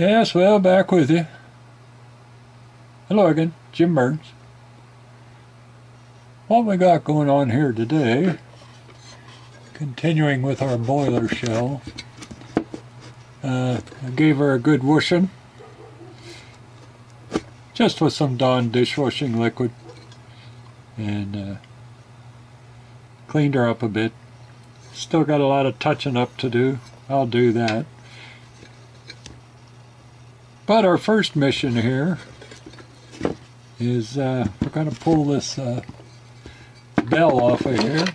Yes, well, back with you. Hello again, Jim Burns. What we got going on here today, continuing with our boiler shell. I gave her a good washing, just with some Dawn dishwashing liquid, and cleaned her up a bit. Still got a lot of touching up to do. I'll do that. But our first mission here is we're going to pull this bell off of here.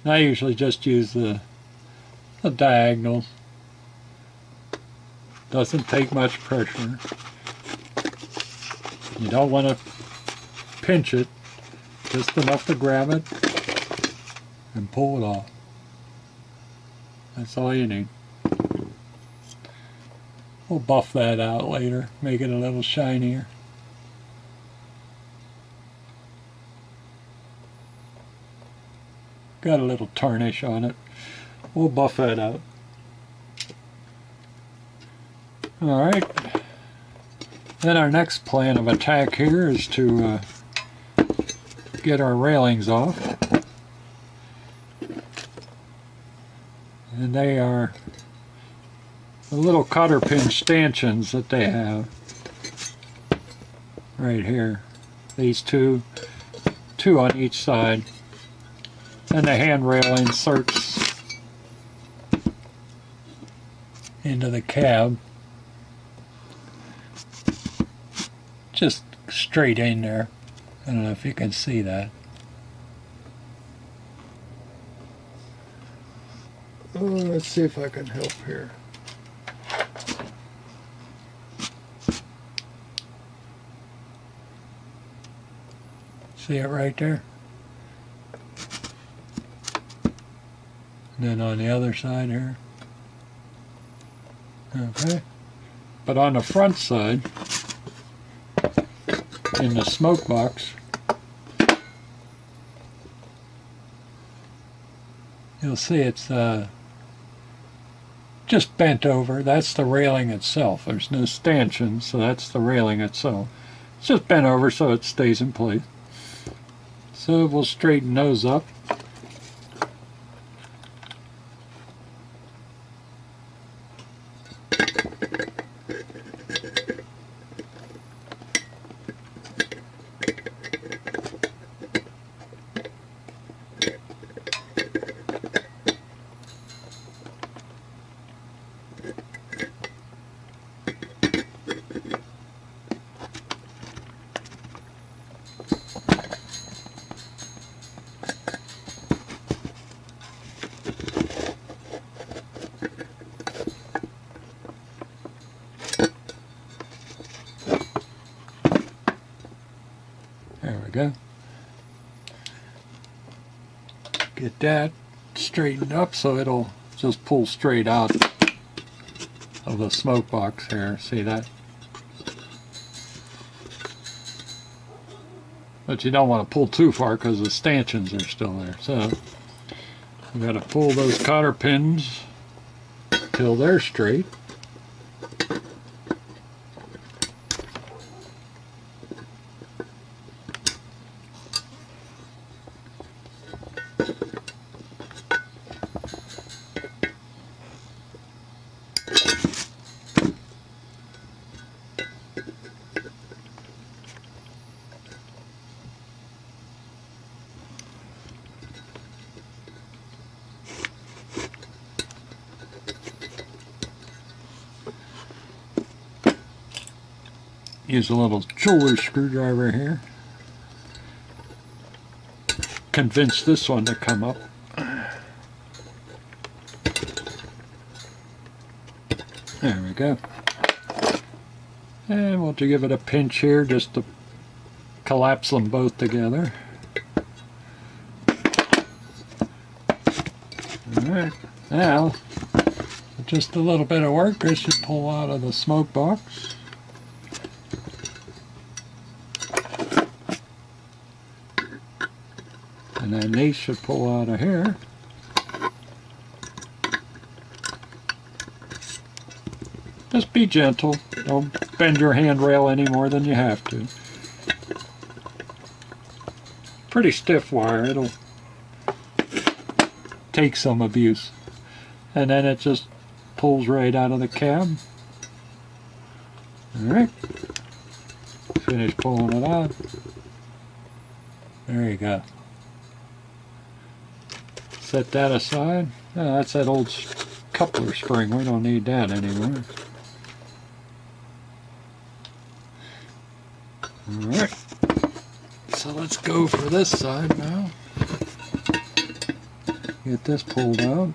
I usually just use the diagonal. Doesn't take much pressure. You don't want to pinch it, just enough to grab it and pull it off. That's all you need. We'll buff that out later, make it a little shinier. Got a little tarnish on it. We'll buff that out. Alright. Then our next plan of attack here is to get our railings off. And they are the little cotter pin stanchions that they have right here. These two on each side. And the handrail inserts into the cab. Just straight in there. I don't know if you can see that. Oh, let's see if I can help here. See it right there? And then on the other side here. Okay. But on the front side, in the smoke box, you'll see it's just bent over. That's the railing itself. There's no stanchion, so that's the railing itself. It's just bent over so it stays in place. So we'll straighten those up. There we go. Get that straightened up so it'll just pull straight out of the smoke box here. See that? But you don't want to pull too far because the stanchions are still there. So we got to pull those cotter pins till they're straight. Use a little jeweler's screwdriver here. Convince this one to come up. There we go. And we'll give it a pinch here just to collapse them both together. Alright, now with just a little bit of work, this should pull out of the smoke box. And then these should pull out of here. Just be gentle. Don't bend your handrail any more than you have to. Pretty stiff wire. It'll take some abuse. And then it just pulls right out of the cab. Alright. Finish pulling it out. There you go. Set that aside. Oh, that's that old coupler spring. We don't need that anymore. Alright. So let's go for this side now. Get this pulled out.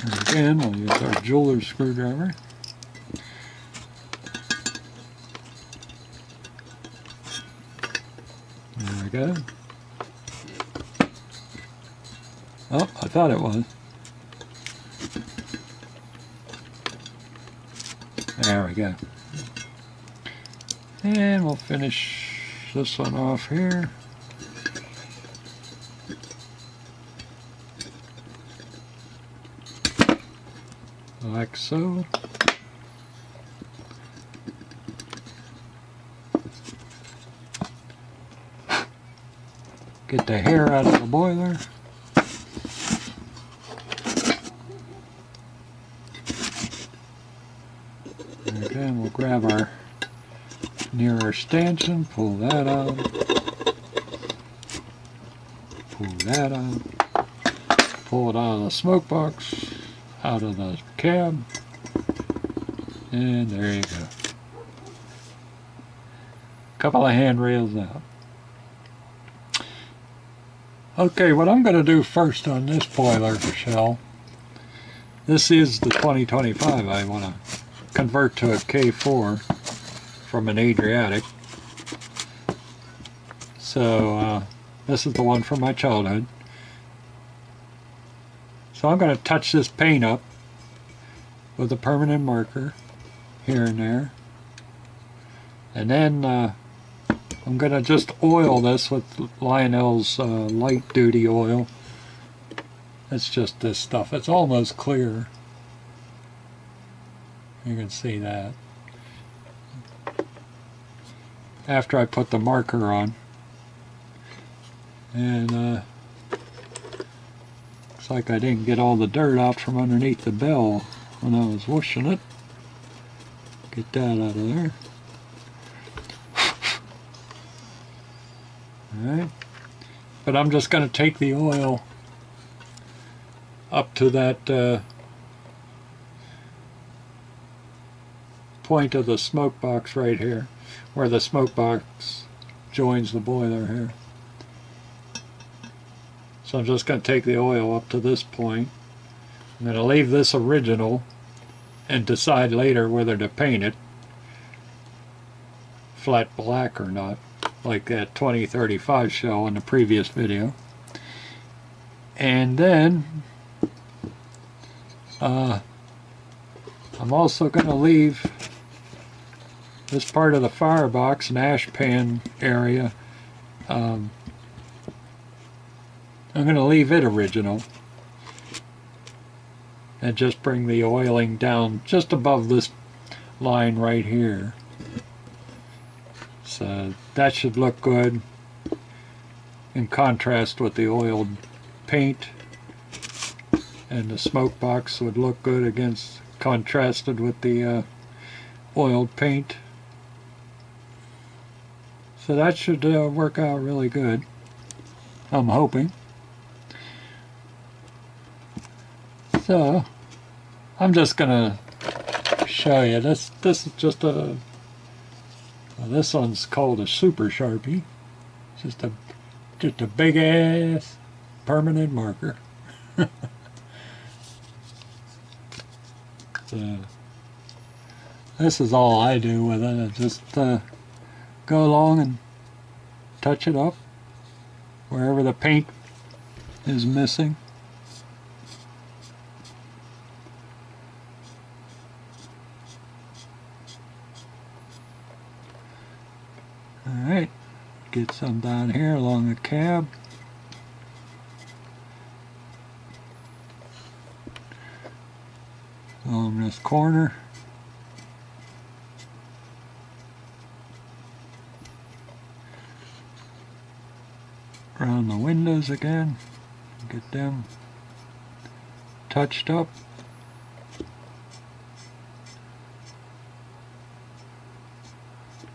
And again, we'll use our jeweler's screwdriver. There we go. Oh, I thought it was. There we go. And we'll finish this one off here. Like so. Get the hair out of the boiler. And again, we'll grab our nearer stanchion, pull that out, pull that out, pull it out of the smoke box, out of the cab, and there you go. Couple of handrails out. Okay, what I'm going to do first on this boiler shell, this is the 2025. I want to convert to a K4 from an Adriatic. So this is the one from my childhood. So I'm going to touch this paint up with a permanent marker here and there. And then I'm going to just oil this with Lionel's light duty oil. It's just this stuff. It's almost clear. You can see that. After I put the marker on. And looks like I didn't get all the dirt out from underneath the bell when I was washing it. Get that out of there. Alright, but I'm just going to take the oil up to that point of the smoke box right here, where the smoke box joins the boiler here. So I'm just going to take the oil up to this point. I'm going to leave this original and decide later whether to paint it flat black or not, like that 2035 shell in the previous video. And then I'm also going to leave this part of the firebox and ash pan area. I'm going to leave it original and just bring the oiling down just above this line right here. So that should look good in contrast with the oiled paint, and the smoke box would look good against contrasted with the oiled paint. So that should work out really good, I'm hoping. So I'm just gonna show you this. This is just a this one's called a Super Sharpie. It's just a big ass permanent marker. So this is all I do with it. I just go along and touch it up wherever the paint is missing. Alright, get some down here along the cab. Along this corner. Around the windows again. Get them touched up.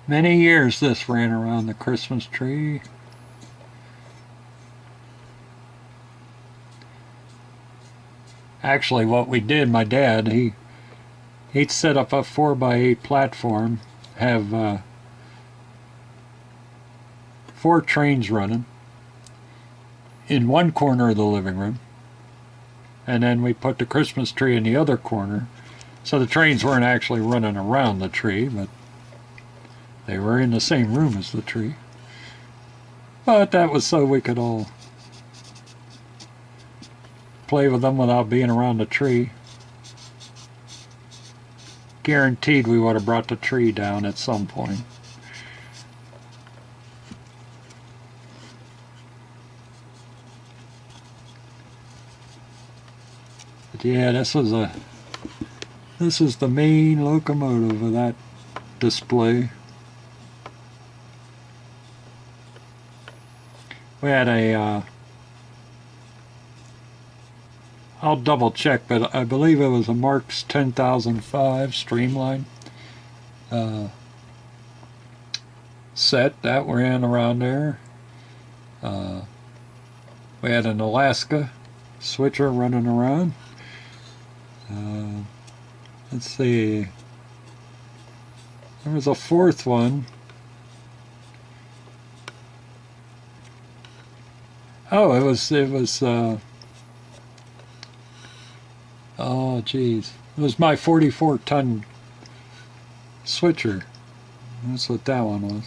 Many years this ran around the Christmas tree. Actually, what we did, my dad, he'd set up a 4x8 platform, have 4 trains running in one corner of the living room, and then we put the Christmas tree in the other corner, so the trains weren't actually running around the tree, but they were in the same room as the tree. But that was so we could all play with them without being around the tree. Guaranteed we would have brought the tree down at some point. But yeah, this is the main locomotive of that display. We had a I'll double check, but I believe it was a Marx 10005 Streamline set that ran around there. We had an Alaska switcher running around. Let's see. There was a fourth one. Oh, it was oh geez, it was my 44-ton switcher. That's what that one was.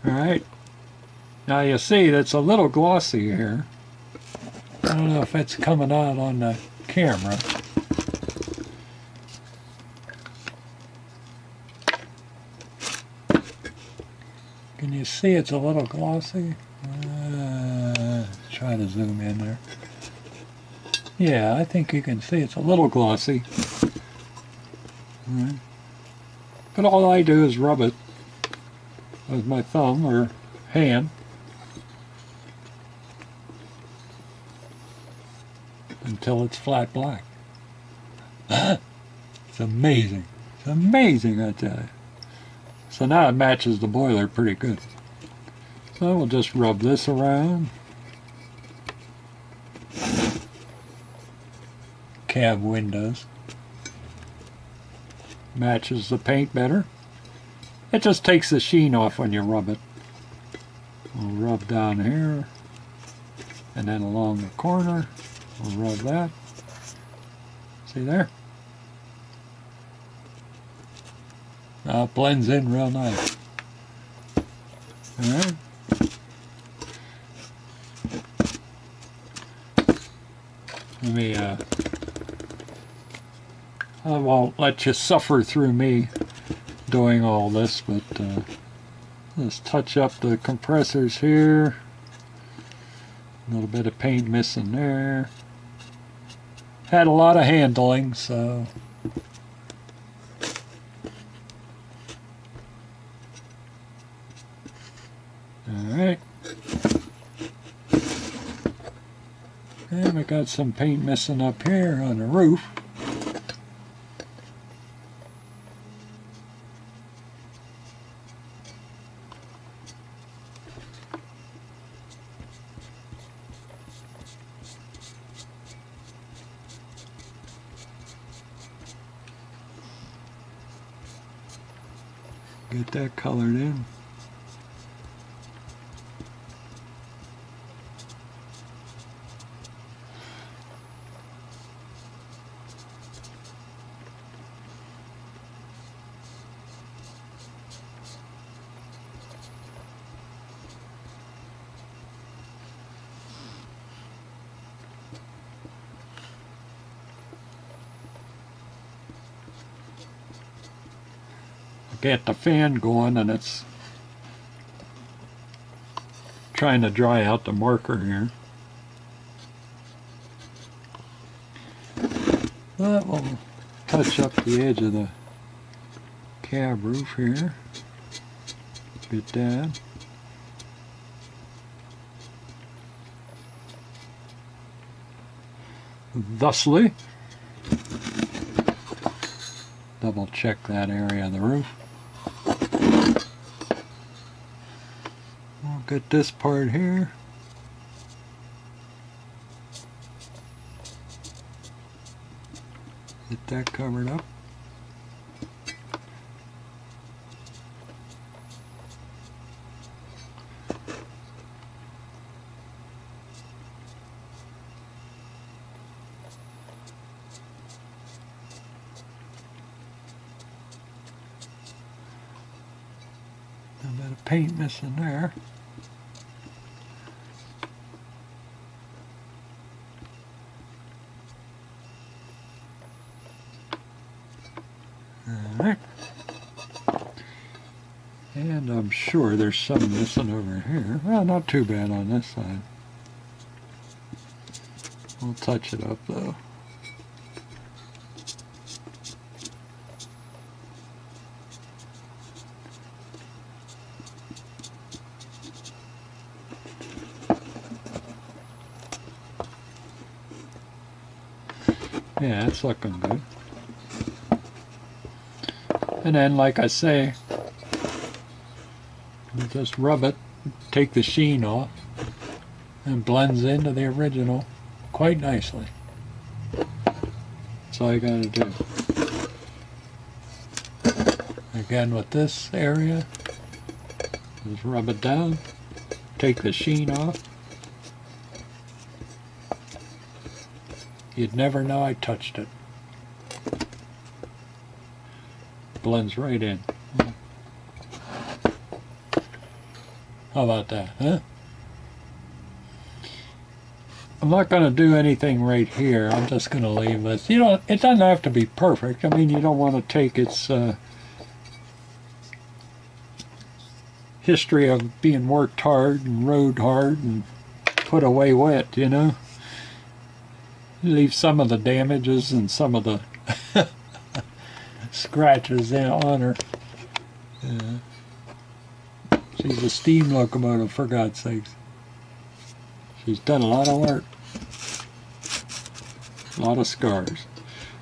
Alright, now you see that's a little glossy here. I don't know if it's coming out on the camera. Can you see it's a little glossy? Try to zoom in there. Yeah, I think you can see it's a little glossy. Right. But all I do is rub it with my thumb or hand until it's flat black. It's amazing. It's amazing, I tell you. So now it matches the boiler pretty good. So we'll just rub this around. Cab windows. Matches the paint better. It just takes the sheen off when you rub it. We'll rub down here. And then along the corner. We'll rub that. See there? Now it blends in real nice. Alright. Let me, I won't let you suffer through me doing all this, but let's touch up the compressors here. A little bit of paint missing there. Had a lot of handling, so alright. And we got some paint missing up here on the roof. Get that colored in. get the fan going and it's trying to dry out the marker here. But we'll touch up the edge of the cab roof here. Get that. Thusly, double check that area of the roof. We'll get this part here. Get that covered up. A bit of paint missing there. Alright. And I'm sure there's some missing over here. Well, not too bad on this side. We'll touch it up though. Yeah, it's looking good. And then, like I say, you just rub it, take the sheen off, and blends into the original quite nicely. That's all you gotta do. Again, with this area, just rub it down, take the sheen off. You'd never know I touched it. Blends right in. How about that, huh? I'm not going to do anything right here. I'm just going to leave this. You know, it doesn't have to be perfect. I mean, you don't want to take its history of being worked hard and rode hard and put away wet, you know? Leave some of the damages and some of the scratches in on her. She's a steam locomotive, for God's sakes. She's done a lot of work. A lot of scars.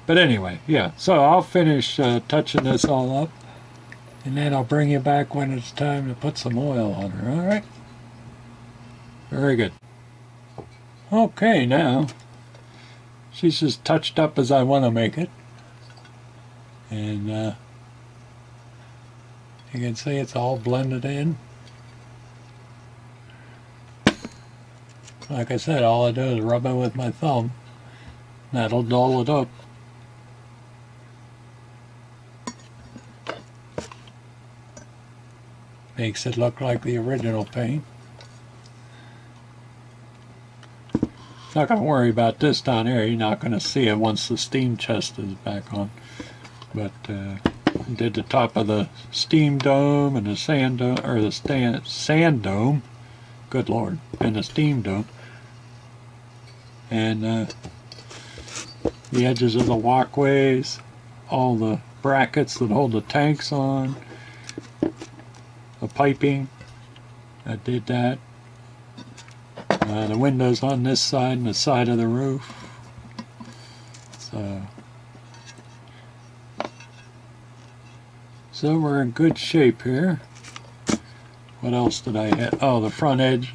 But anyway, yeah, so I'll finish touching this all up, and then I'll bring you back when it's time to put some oil on her, alright? Very good. Okay, now she's as touched up as I want to make it. And you can see it's all blended in. Like I said, all I do is rub it with my thumb. That'll dull it up. Makes it look like the original paint. Not going to worry about this down here. You're not going to see it once the steam chest is back on. But did the top of the steam dome and the sand dome, or the sand dome. Good Lord, and the steam dome. And the edges of the walkways, all the brackets that hold the tanks on, the piping. I did that. The windows on this side and the side of the roof. So we're in good shape here. What else did I hit? Oh, the front edge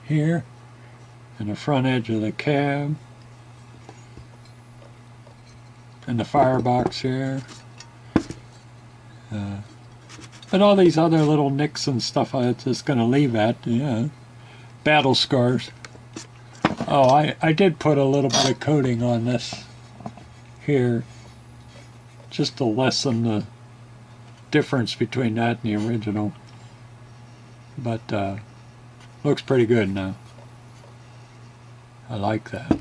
here and the front edge of the cab and the firebox here. But all these other little nicks and stuff I'm just going to leave at, yeah. Battle scars. Oh, I did put a little bit of coating on this here just to lessen the difference between that and the original. But looks pretty good now. I like that.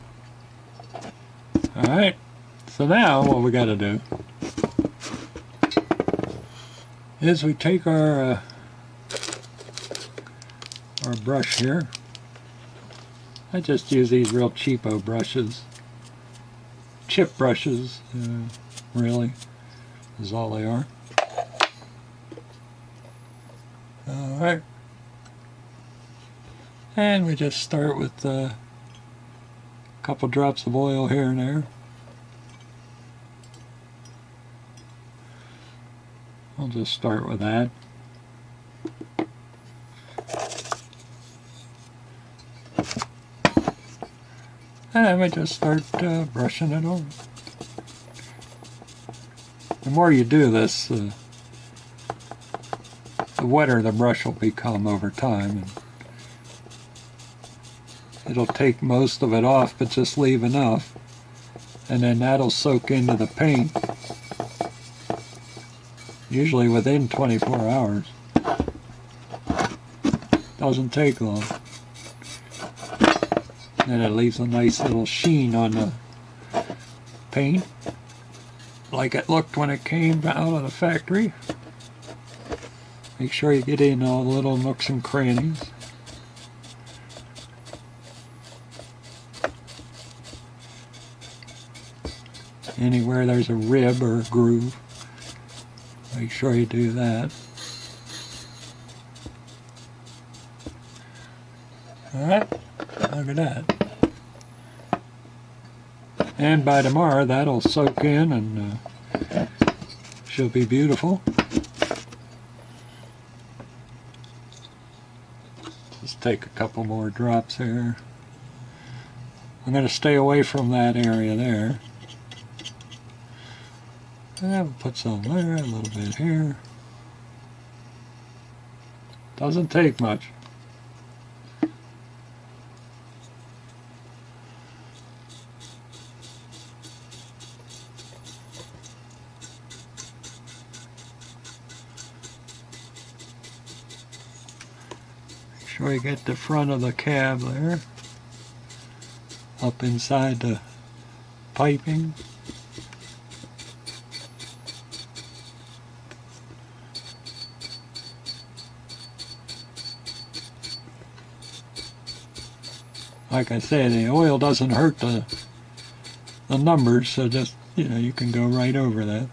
Alright, so now what we got to do, is we take our brush here. I just use these real cheapo brushes. Chip brushes, really, is all they are. Alright. And we just start with a couple drops of oil here and there. I'll just start with that. And then we just start brushing it over. The more you do this, the wetter the brush will become over time. And it'll take most of it off, but just leave enough. And then that'll soak into the paint, usually within 24 hours. Doesn't take long. And it leaves a nice little sheen on the paint, like it looked when it came out of the factory. Make sure you get in all the little nooks and crannies. Anywhere there's a rib or a groove, make sure you do that. Alright, look at that. And by tomorrow that'll soak in and she'll be beautiful. Just take a couple more drops here. I'm going to stay away from that area there. And we'll put some there, a little bit here. Doesn't take much. Make sure you get the front of the cab there, up inside the piping. Like I say, the oil doesn't hurt the numbers, so just, you can go right over that.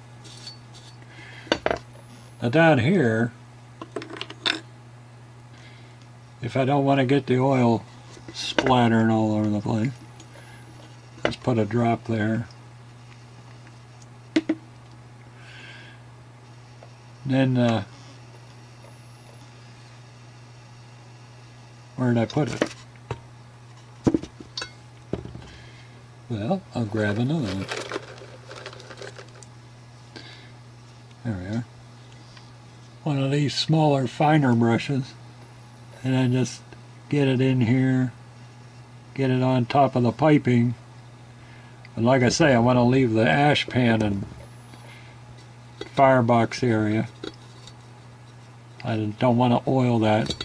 Now down here, if I don't want to get the oil splattering all over the place, just put a drop there. Then, where did I put it? Well, I'll grab another one. There we are. One of these smaller, finer brushes. And I just get it in here, get it on top of the piping. And like I say, I want to leave the ash pan and firebox area. I don't want to oil that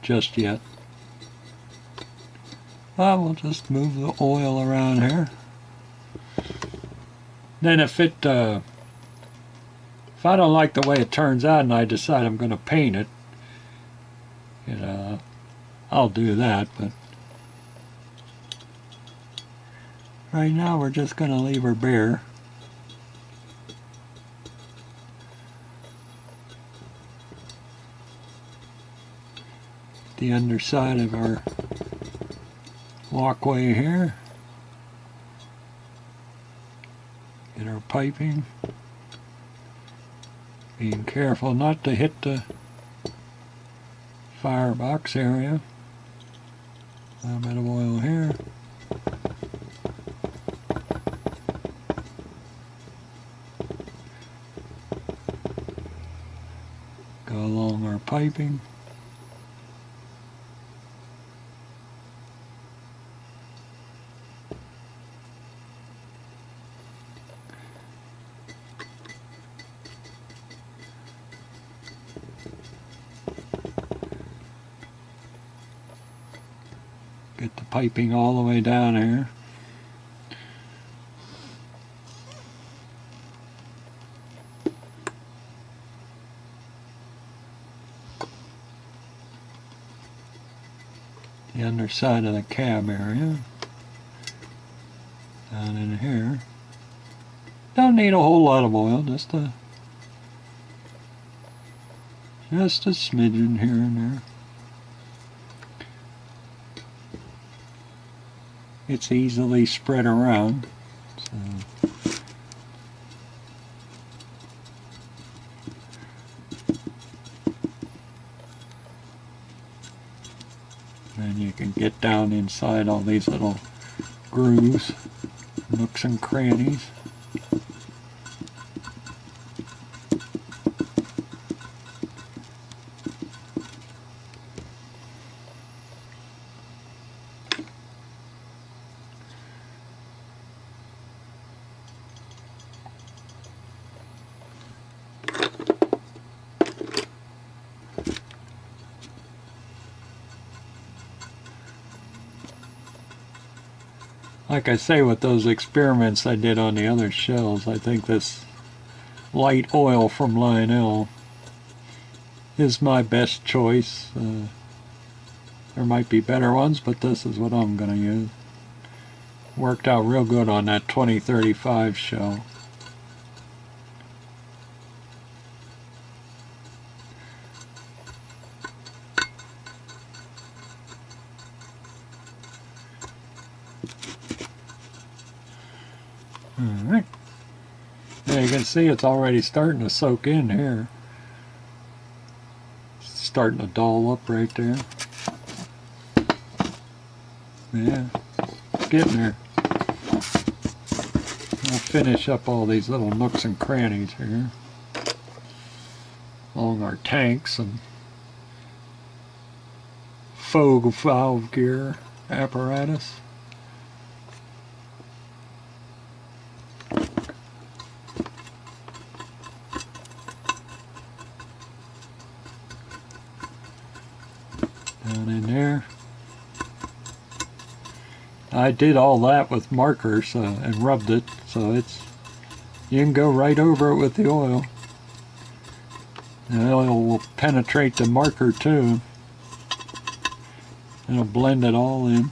just yet. Well, we'll just move the oil around here. Then if I don't like the way it turns out and I decide I'm going to paint it, I'll do that, but right now we're just going to leave her bare. The underside of our walkway here. Get our piping. Being careful not to hit the firebox area. A little bit of oil here. Go along our piping. Get the piping all the way down here. the underside of the cab area. Down in here. Don't need a whole lot of oil, just a smidgen here and there. It's easily spread around. So. And you can get down inside all these little grooves, nooks and crannies. Like I say, with those experiments I did on the other shells, I think this light oil from Lionel is my best choice. There might be better ones, but this is what I'm going to use. Worked out real good on that 2035 shell. Alright. Yeah, you can see it's already starting to soak in here. It's starting to dull up right there. Yeah, it's getting there. I'll finish up all these little nooks and crannies here along our tanks and faux valve gear apparatus. Down in there. I did all that with markers and rubbed it, so you can go right over it with the oil. The oil will penetrate the marker too. It'll blend it all in.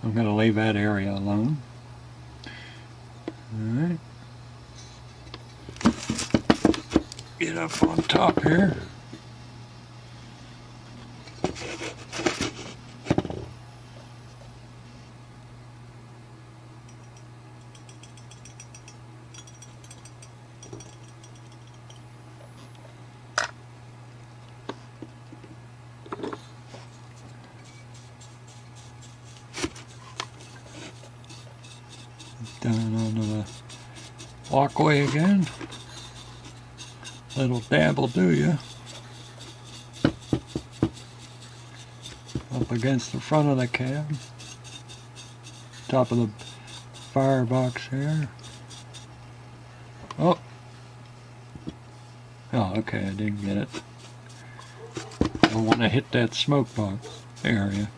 I'm going to leave that area alone. Alright. Get up on top here. Down onto the walkway again. Little dab will do you. Up against the front of the cab. Top of the firebox here. Oh. Oh, okay, I didn't get it. I want to hit that smoke box area.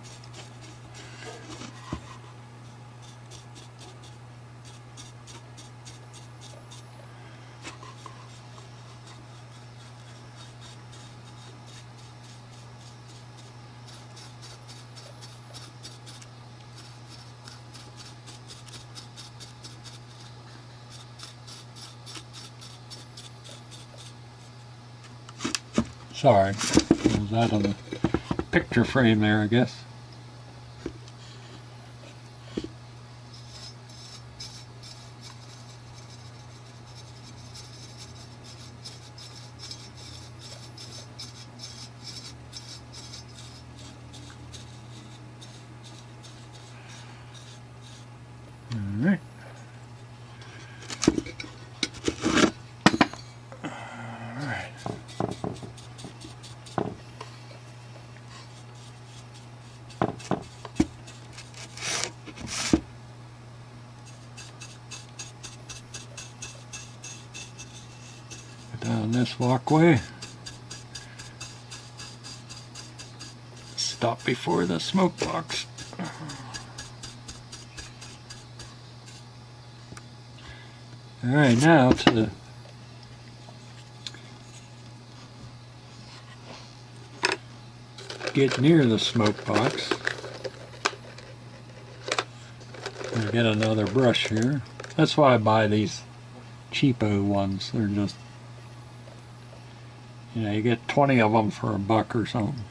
Sorry, I was out of the picture frame there, I guess. All right. this walkway. Stop before the smoke box. Alright, now to get near the smoke box. I'll get another brush here. That's why I buy these cheapo ones. They're just, you know, you get 20 of them for $1 or something.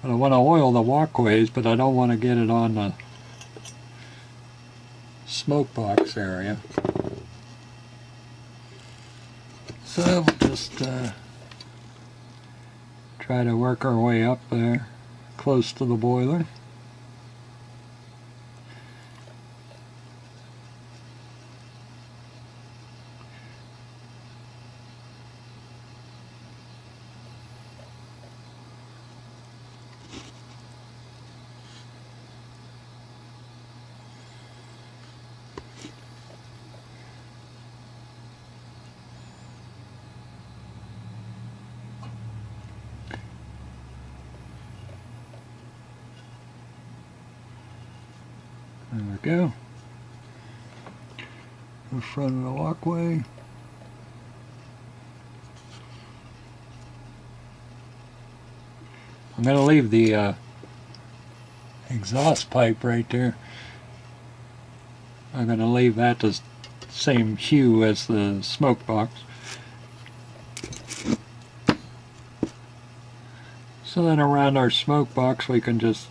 But I want to oil the walkways, but I don't want to get it on the smoke box area. So we'll just try to work our way up there, close to the boiler. There we go. The front of the walkway. I'm going to leave the exhaust pipe right there. I'm going to leave that the same hue as the smoke box. So then around our smoke box we can just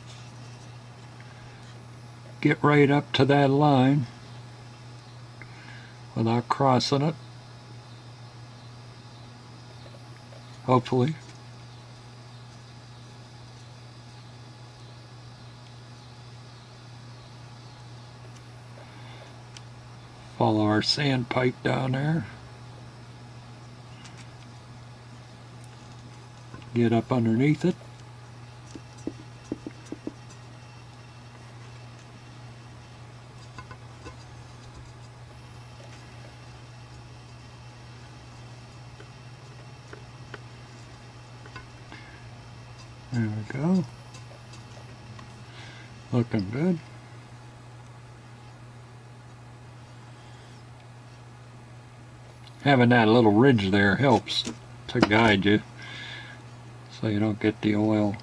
get right up to that line without crossing it, hopefully. Follow our sand pipe down there. Get up underneath it. There we go. Looking good. Having that little ridge there helps to guide you so you don't get the oil.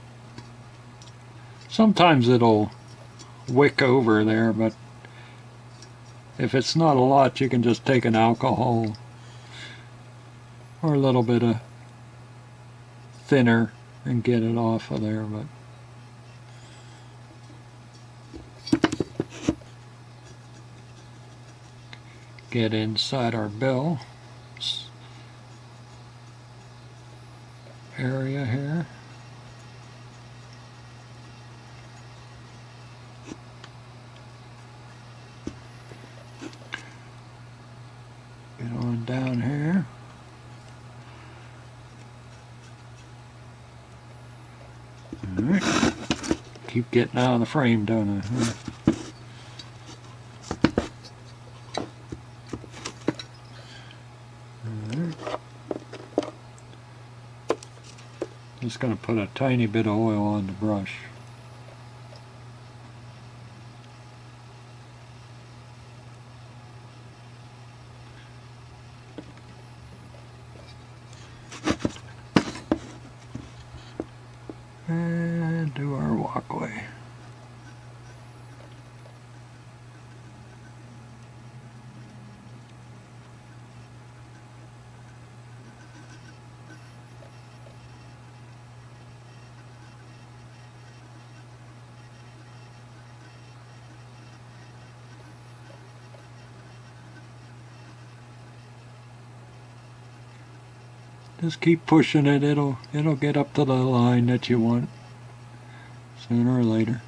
Sometimes it'll wick over there, but if it's not a lot, you can just take an alcohol or a little bit of thinner and get it off of there. But get inside our bill area here. Get on down here. Alright. Keep getting out of the frame, don't I? Just going to put a tiny bit of oil on the brush. And do our walkway. Just keep pushing it, it'll get up to the line that you want sooner or later.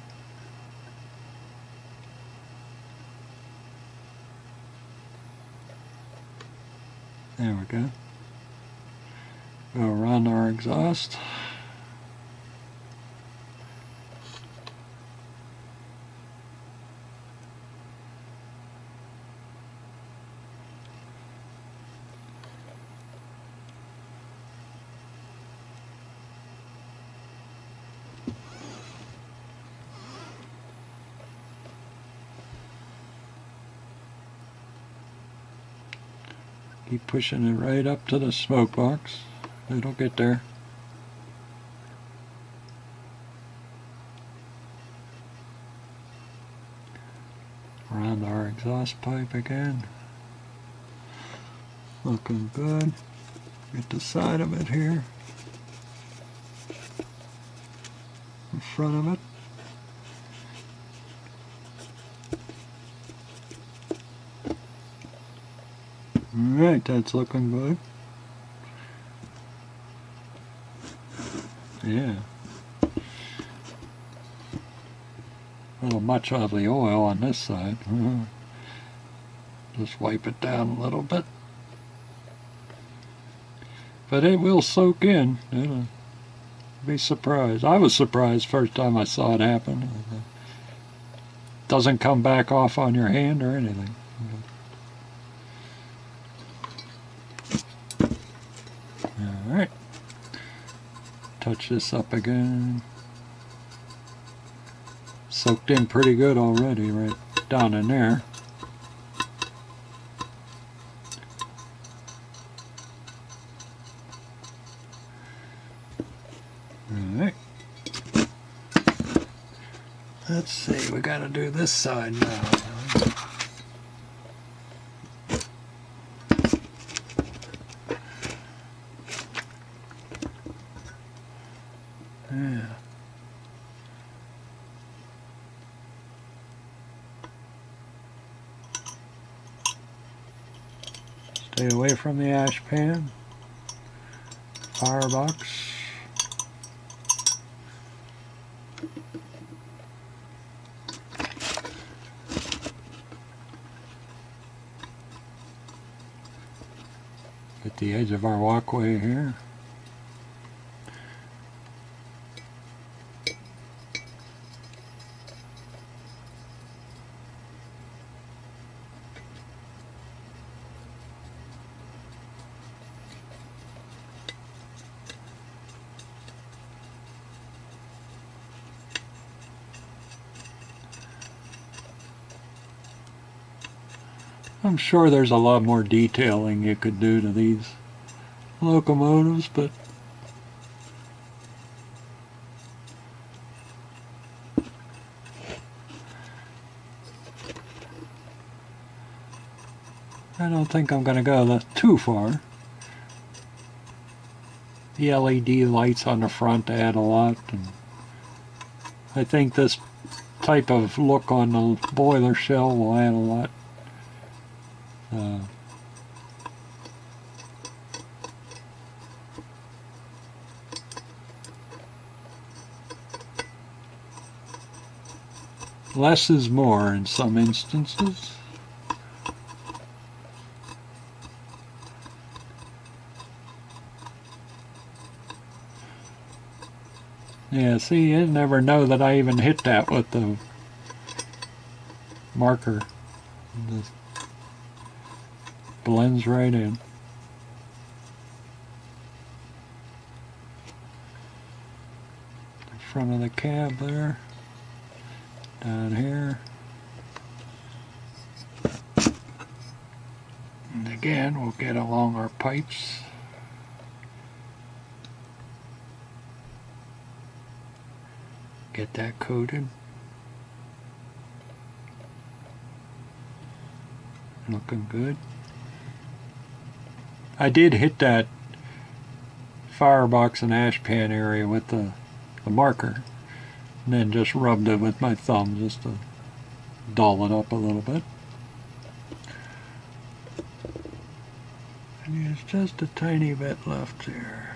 There we go. Go around our exhaust. Keep pushing it right up to the smoke box. It'll get there. Around our exhaust pipe again. Looking good. Get the side of it here. In front of it. Alright, that's looking good. Yeah. A little much of the oil on this side. Just wipe it down a little bit. But it will soak in. It'll be surprised. I was surprised first time I saw it happen. It doesn't come back off on your hand or anything. Alright. Touch this up again. Soaked in pretty good already, right down in there. Alright. Let's see, we gotta do this side now. Yeah. Stay away from the ash pan. Firebox. At the edge of our walkway here. I'm sure there's a lot more detailing you could do to these locomotives, but I don't think I'm going to go too far. The LED lights on the front add a lot, and I think this type of look on the boiler shell will add a lot. Less is more in some instances. Yeah, see, you never know that I even hit that with the marker. It just blends right in. The front of the cab there. Down here. And again, we'll get along our pipes. Get that coated. Looking good. I did hit that firebox and ash pan area with the marker. And then just rubbed it with my thumb just to dull it up a little bit. And there's just a tiny bit left here.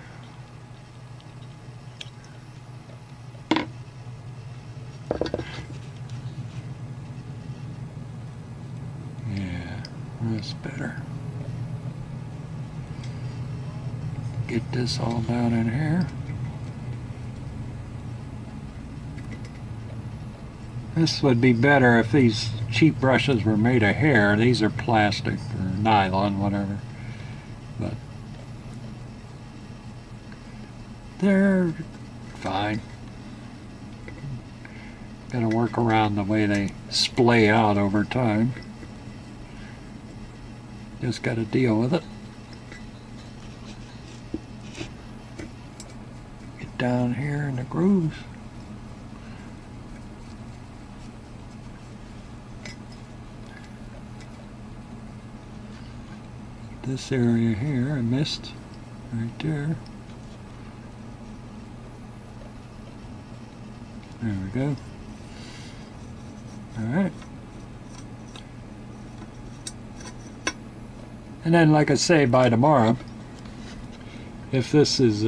Yeah, that's better. Get this all down in here. This would be better if these cheap brushes were made of hair. These are plastic or nylon, whatever. But they're fine. Gotta work around the way they splay out over time. Just gotta deal with it. down here in the grooves. This area here I missed right there. There we go. Alright. And then, like I say, by tomorrow, if this is,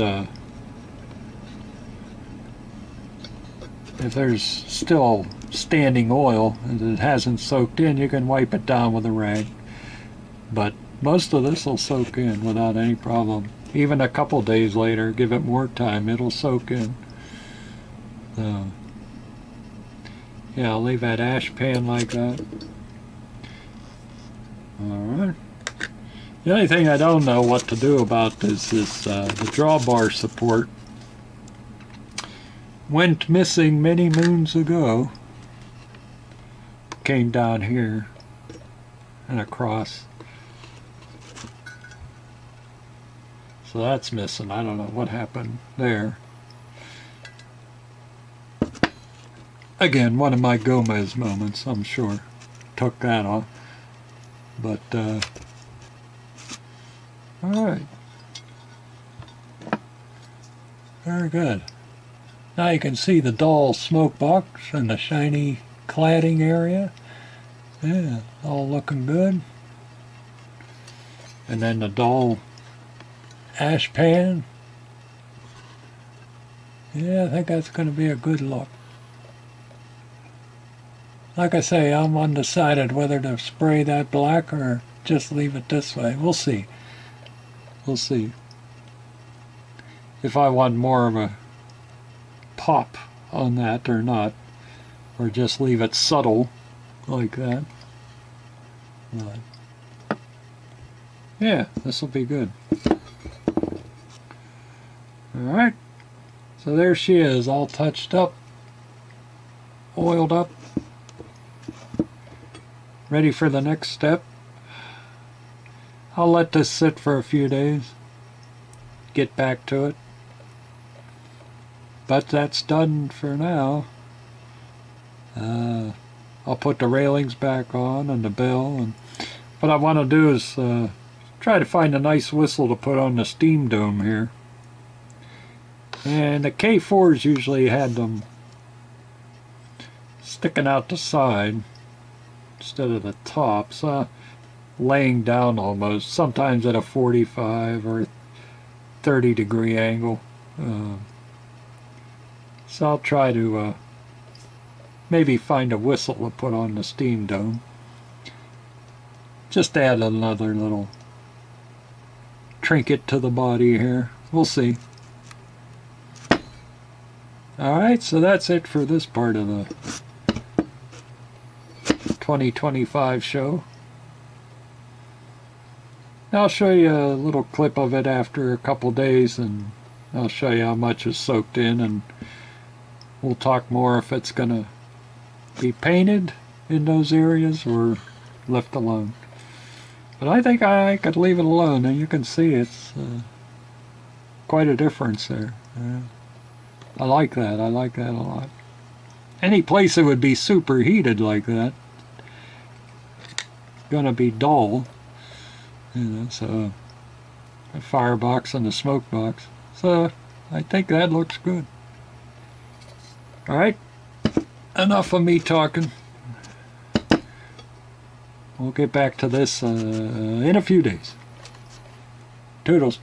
if there's still standing oil and it hasn't soaked in, you can wipe it down with a rag. But most of this will soak in without any problem. Even a couple days later, give it more time, it'll soak in. So, yeah, I'll leave that ash pan like that. Alright. The only thing I don't know what to do about this is the drawbar support. Went missing many moons ago. Came down here and across. So that's missing. I don't know what happened there. Again, one of my Gomez moments, I'm sure. Took that off. But, alright. Very good. Now you can see the dull smoke box and the shiny cladding area. Yeah, all looking good. And then the dull ash pan. Yeah, I think that's going to be a good look. Like I say, I'm undecided whether to spray that black or just leave it this way. We'll see. We'll see. If I want more of a pop on that or not. Or just leave it subtle like that. But yeah, this will be good. Alright. So there she is, all touched up. Oiled up. Ready for the next step. I'll let this sit for a few days. Get back to it. But that's done for now. I'll put the railings back on and the bell. And what I want to do is try to find a nice whistle to put on the steam dome here. And the K4s usually had them sticking out the side instead of the top, so laying down almost, sometimes at a 45 or 30 degree angle. So I'll try to maybe find a whistle to put on the steam dome. Just add another little trinket to the body here. We'll see. Alright, so that's it for this part of the 2025 show. I'll show you a little clip of it after a couple days, and I'll show you how much is soaked in, and we'll talk more if it's going to be painted in those areas or left alone. But I think I could leave it alone, and you can see it's quite a difference there. I like that. I like that a lot. Any place that would be superheated like that, gonna be dull, you know. So a firebox and a smoke box. So I think that looks good. All right, enough of me talking. We'll get back to this in a few days. Toodles.